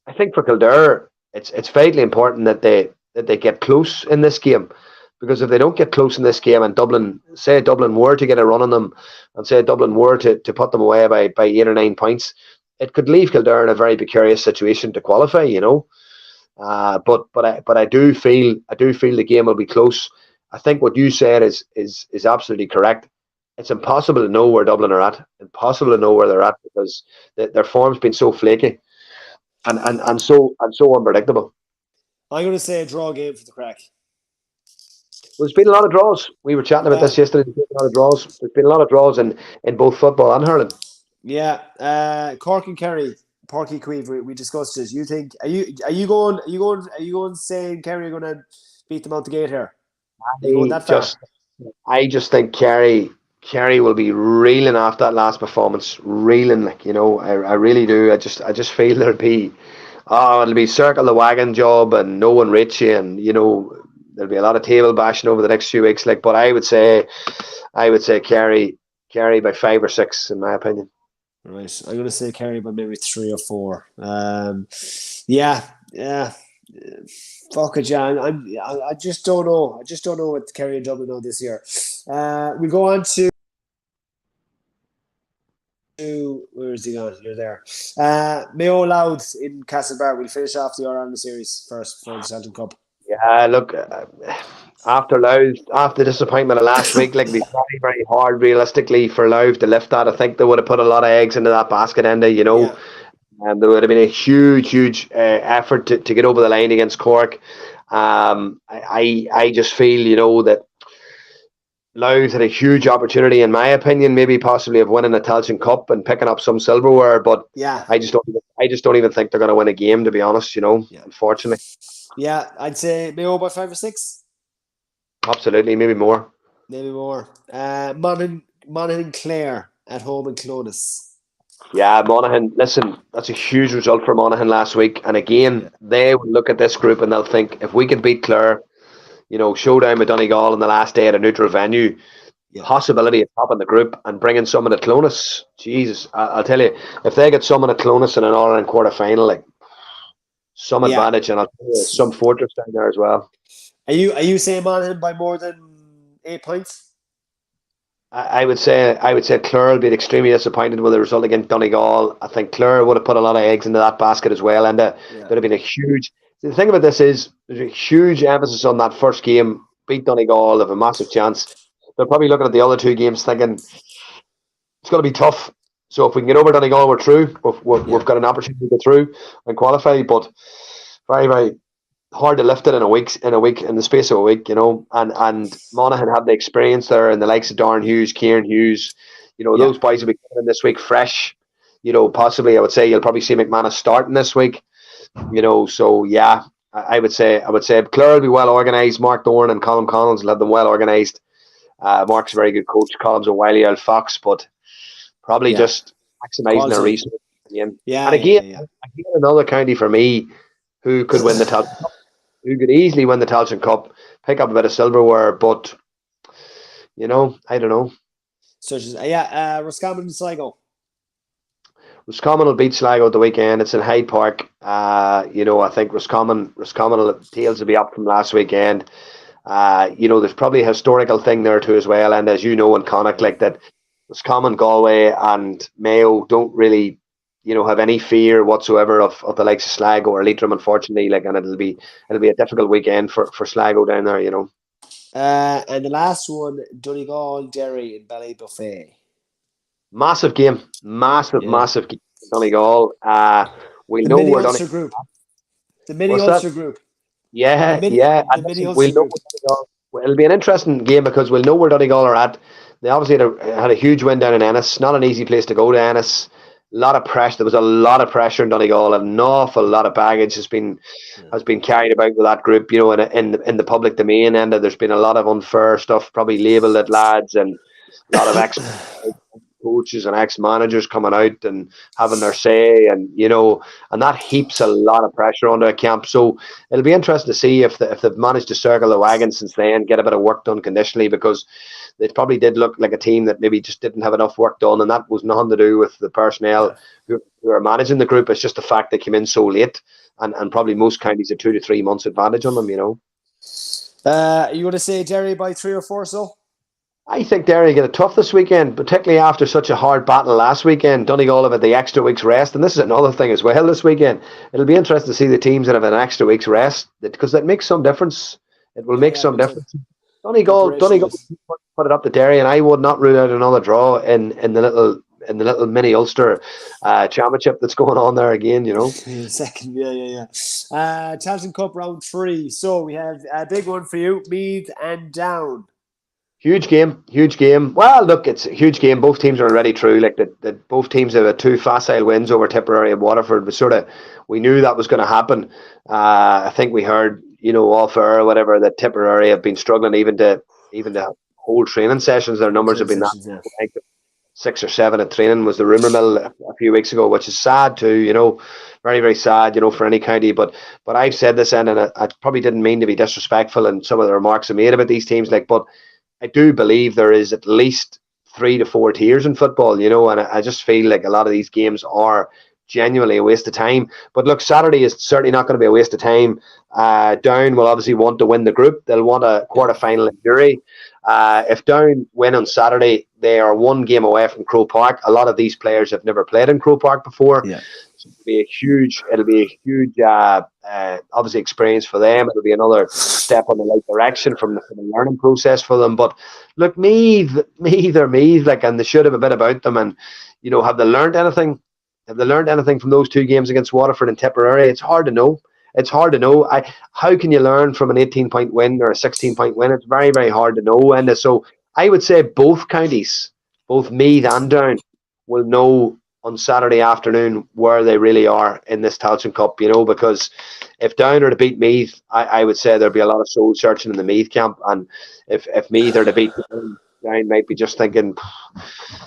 I think for Kildare, it's vitally important that they get close in this game. Because if they don't get close in this game, and Dublin were to get a run on them, and say Dublin were to put them away by 8 or 9 points, it could leave Kildare in a very precarious situation to qualify, you know. But I do feel the game will be close. I think what you said is absolutely correct. It's impossible to know where Dublin are at. Impossible to know where they're at, because their form's been so flaky and so unpredictable. I'm going to say a draw game for the crack. Well, there's been a lot of draws. We were chatting about this yesterday. There's been a lot of draws. There's been a lot of draws in both football and hurling. Yeah, Cork and Kerry, Porky Queeve. We discussed this. You think are you going saying Kerry are going to beat them out the gate here? I just think Kerry will be reeling after that last performance. Reeling, like, you know. I really do. I just feel there'll be Oh, it'll be circle the wagon job and no one rich you, and there'll be a lot of table bashing over the next few weeks. But I would say Kerry by 5 or 6, in my opinion. Right, I'm gonna say Kerry by maybe 3 or 4. Yeah, yeah. Fuck it, John. I just don't know. I just don't know what Kerry and Dublin know this year. We go on to where is he gone? You're there. Mayo Loud in Castlebar. We'll finish off the All-Ireland series first for the Tailteann Cup. Yeah, look, after Louth, after the disappointment of last week, like, it'd be very, very hard realistically for Louth to lift that. I think they would have put a lot of eggs into that basket, Enda, Yeah. and there would have been a huge effort to get over the line against Cork. I just feel, that Louth had a huge opportunity, in my opinion, maybe possibly of winning a Tailteann Cup and picking up some silverware, but Yeah. I just don't even think they're going to win a game, to be honest. Unfortunately. Yeah, I'd say Mayo by 5 or 6. Absolutely, maybe more. Maybe more. Monaghan Clare at home in Clones. Yeah, Monaghan, listen, that's a huge result for Monaghan last week. And again, they will look at this group and they'll think, if we can beat Clare, showdown with Donegal in the last day at a neutral venue, possibility of topping the group and bringing someone at Clones. Jesus, I'll tell you, if they get someone at Clones in an All-Ireland quarter-final, like, some advantage, and I'll tell you, some fortress down there as well. Are you saying Monaghan by more than 8 points? I would say Clare will be extremely disappointed with the result against Donegal. I think Clare would have put a lot of eggs into that basket as well, and there'd have been a huge. The thing about this is there's a huge emphasis on that first game. Beat Donegal, have a massive chance. They're probably looking at the other 2 games thinking it's going to be tough. So if we can get over Donegal, we're through. We've got an opportunity to get through and qualify, but very, very hard to lift it in the space of a week, and Monaghan have the experience there, and the likes of Darren Hughes, Kieran Hughes, those boys will be coming in this week fresh. Possibly I would say you'll probably see McManus starting this week. So yeah, I would say Clare will be well organised. Mark Dorn and Colin Connells will have them well organised. Mark's a very good coach. Colin's a wily old fox, but probably just maximising their resources. And again, another county for me who could win the Tailteann Cup, who could easily win the Tailteann Cup, pick up a bit of silverware, but I don't know. So Roscommon and Sligo. Roscommon will beat Sligo at the weekend. It's in Hyde Park. I think Roscommon tails will be up from last weekend. There's probably a historical thing there too as well, and as you know in Connacht, like that, Roscommon, Galway, and Mayo don't really have any fear whatsoever of the likes of Sligo or Leitrim, unfortunately. And it'll be a difficult weekend for Sligo down there, And the last one, Donegal, Derry in Ballybuffet. Massive game, massive game. Donegal. We'll know we're Ulster group. The mini Ulster group. Yeah. We'll know it'll be an interesting game because we'll know where Donegal are at. They obviously had a huge win down in Ennis. Not an easy place to go to Ennis. A lot of pressure. There was a lot of pressure in Donegal. An awful lot of baggage has been carried about with that group. In the public domain, and there's been a lot of unfair stuff, probably labelled at lads, and a lot of ex-coaches and ex-managers coming out and having their say, and that heaps a lot of pressure onto a camp. So it'll be interesting to see if they've managed to circle the wagon since then, get a bit of work done conditionally, because they probably did look like a team that maybe just didn't have enough work done, and that was nothing to do with the personnel who are managing the group. It's just the fact they came in so late, and probably most counties are 2 to 3 months advantage on them. You want to say Derry by 3 or 4? So I think Derry get it tough this weekend, particularly after such a hard battle last weekend. Donegal have had the extra week's rest, and this is another thing as well this weekend. It'll be interesting to see the teams that have an extra week's rest, because that makes some difference. It will make some difference. Donegal put it up to Derry, and I would not rule out another draw in the little mini Ulster championship that's going on there again. Second, Tailteann Cup round 3. So we have a big one for you: Meath and Down. Huge game. Well, look, it's a huge game. Both teams are already through. Like that, both teams have 2 facile wins over Tipperary and Waterford. We knew that was going to happen. I think we heard, off air or whatever, that Tipperary have been struggling even to hold training sessions. Their numbers have been that. 6 or 7 at training was the rumour mill a few weeks ago, which is sad too, very, very sad, for any county. But I've said this, and I probably didn't mean to be disrespectful in some of the remarks I made about these teams, but I do believe there is at least 3 to 4 tiers in football, and I just feel like a lot of these games are genuinely a waste of time. But look, Saturday is certainly not going to be a waste of time. Down will obviously want to win the group. They'll want a quarter-final in Kerry. If Down win on Saturday, they are 1 game away from Croke Park. A lot of these players have never played in Croke Park before. Yeah. So it'll be a huge obviously experience for them. It'll be another step on the right direction from the learning process for them. But look, Meath, and they should have a bit about them. And have they learned anything? Have they learned anything from those 2 games against Waterford and Tipperary? It's hard to know. How can you learn from an 18-point win or a 16-point win? It's very, very hard to know. And so I would say both counties, both Meath and Down, will know on Saturday afternoon where they really are in this Tailteann Cup, because if Down are to beat Meath, I would say there'll be a lot of soul searching in the Meath camp. And if Meath are to beat Down might be just thinking,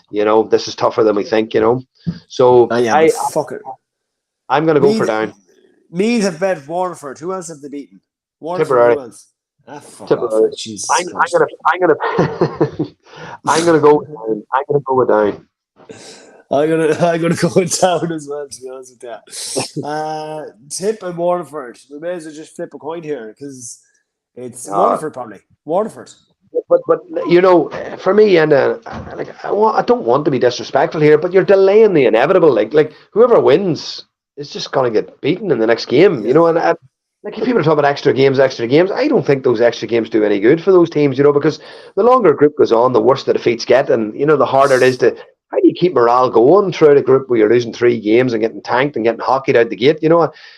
this is tougher than we think, So fuck it. I'm going to go for Down. Meath have bet Waterford. Who else have they beaten? Waterford. Tipperary. Who else? Fuck Tipperary. off. Jesus I'm gonna go with Down. I'm gonna go with Down. I'm gonna go with Down as well, to be honest with you. Tip and Waterford. We may as well just flip a coin here because it's Waterford probably. Waterford. But for me, and I don't want to be disrespectful here, but you're delaying the inevitable. Like whoever wins is just gonna get beaten in the next game. And like if people are talking about extra games, I don't think those extra games do any good for those teams. Because the longer a group goes on, the worse the defeats get, and the harder it is to. How do you keep morale going throughout a group where you're losing 3 games and getting tanked and getting hockeyed out the gate?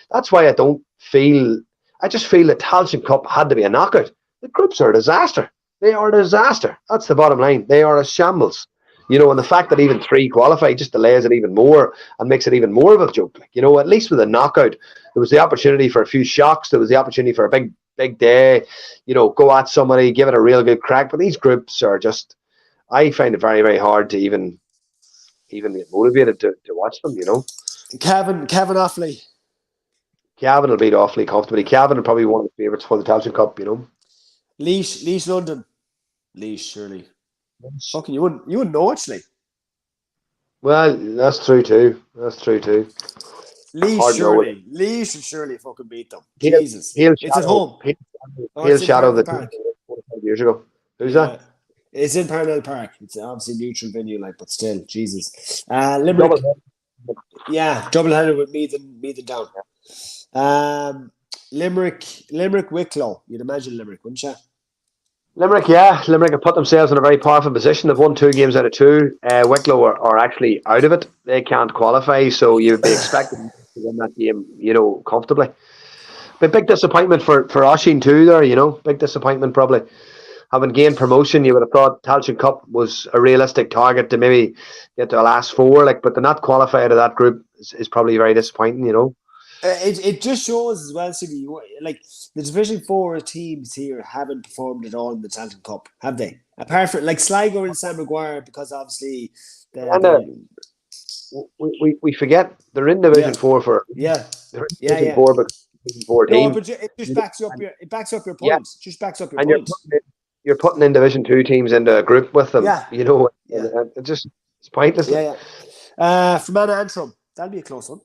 That's why I just feel the Tailteann Cup had to be a knockout. The groups are a disaster. They are a disaster. That's the bottom line. They are a shambles. And the fact that even 3 qualify just delays it even more and makes it even more of a joke. At least with a knockout, there was the opportunity for a few shocks. There was the opportunity for a big day. Go at somebody, give it a real good crack. But these groups are just, I find it very, very hard to even get motivated to watch them. Cavan Offaly. Cavan will beat Offaly comfortably. Cavan will probably one of the favourites for the Tailteann Cup. Laois London. Laois surely. Fucking you wouldn't know actually. Well, that's true too. Laois should surely fucking beat them. Jesus. It's at home. He'll shadow the 45 years ago. Who's that? It's in Parnell Park. It's obviously a neutral venue, but still, Jesus. Limerick. Double-headed with Meath and Down. Limerick Wicklow. You'd imagine Limerick, wouldn't you? Limerick have put themselves in a very powerful position. They've won 2 games out of 2. Wicklow are actually out of it. They can't qualify, so you'd be expecting to win that game, comfortably. But big disappointment for Oisin too there, big disappointment probably. Having gained promotion, you would have thought Tailteann Cup was a realistic target to maybe get to the last 4, but to not qualify out of that group is probably very disappointing, It just shows as well, Stevie, the Division 4 teams here haven't performed at all in the Tailteann Cup, have they? Apart from Sligo and San Maguire, because obviously we forget they're in Division 4 for Division 4, but Division 4 team. No, but it just backs up your points. Just backs up your points. You're putting in Division 2 teams into a group with them. It's pointless. Fermanagh Antrim, that'll be a close one.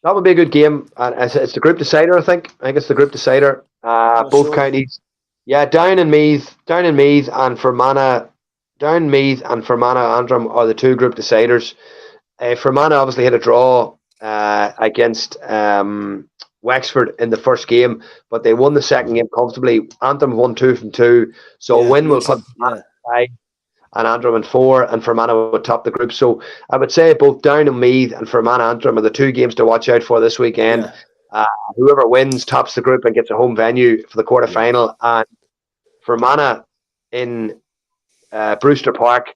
That would be a good game. It's the group decider, I think. It's the group decider. Both counties. Yeah, Down and Meath and Fermanagh. Down, Meath and Fermanagh Antrim are the 2 group deciders. Fermanagh obviously had a draw against Wexford in the first game, but they won the second game comfortably. Antrim won 2 from 2, so a win will put and Antrim in 4, and Fermanagh would top the group. So I would say both Down and Meath and Fermanagh Antrim are the 2 games to watch out for this weekend. Whoever wins tops the group and gets a home venue for the quarter-final. And Fermanagh in Brewster Park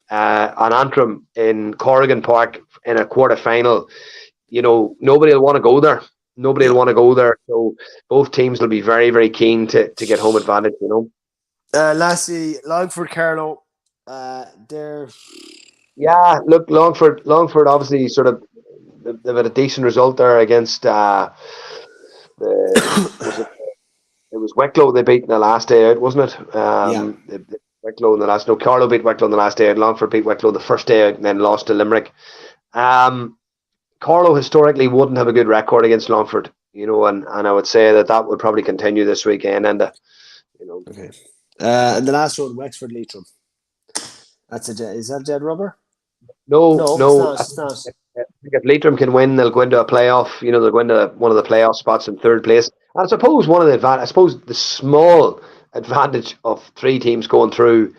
and Antrim in Corrigan Park in a quarter-final. Nobody will want to go there. So both teams will be very, very keen to get home advantage, Lastly, Longford Carlow. Yeah, look, Longford obviously sort of they've had a decent result there against it was Wicklow they beat in the last day out, wasn't it? Yeah. Wicklow in the last. No, Carlow beat Wicklow in the last day out. Longford beat Wicklow the first day out, and then lost to Limerick. Carlow historically wouldn't have a good record against Longford, and I would say that would probably continue this weekend. And Okay. And the last one, Wexford Leitrim. Is that dead rubber? No, It's not. I think if Leitrim can win, they'll go into a playoff. They'll go into one of the playoff spots in third place. And I suppose the small advantage of three teams going through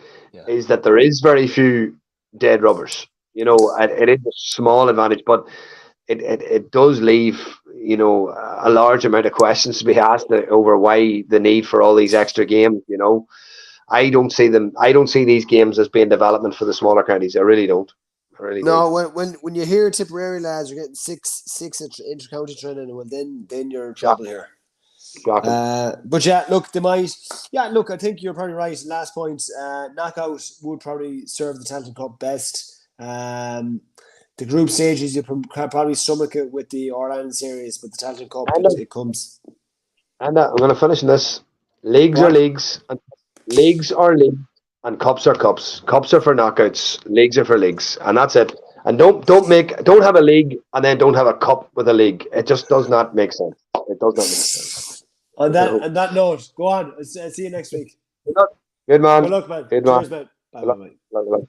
is that there is very few dead rubbers. It is a small advantage, but it does leave a large amount of questions to be asked over why the need for all these extra games. I don't see these games as being development for the smaller counties. I really don't. No, when you hear Tipperary lads are getting six inter-county training, well then you're in trouble here. Shocking. But yeah, look, they might. Yeah, look, I think you're probably right. Last point, knockout would probably serve the Tailteann Cup best. The group stages you probably stomach it with the All-Ireland series, but the Tailteann Cup it comes. And I'm going to finish this. Leagues are leagues, and leagues are leagues, and cups are cups. Cups are for knockouts. Leagues are for leagues, and that's it. And don't have a league and then don't have a cup with a league. It just does not make sense. It does not make sense. On that note, go on. I'll see you next week. Good man. Good luck, man. Good Cheers, man. man. Bye.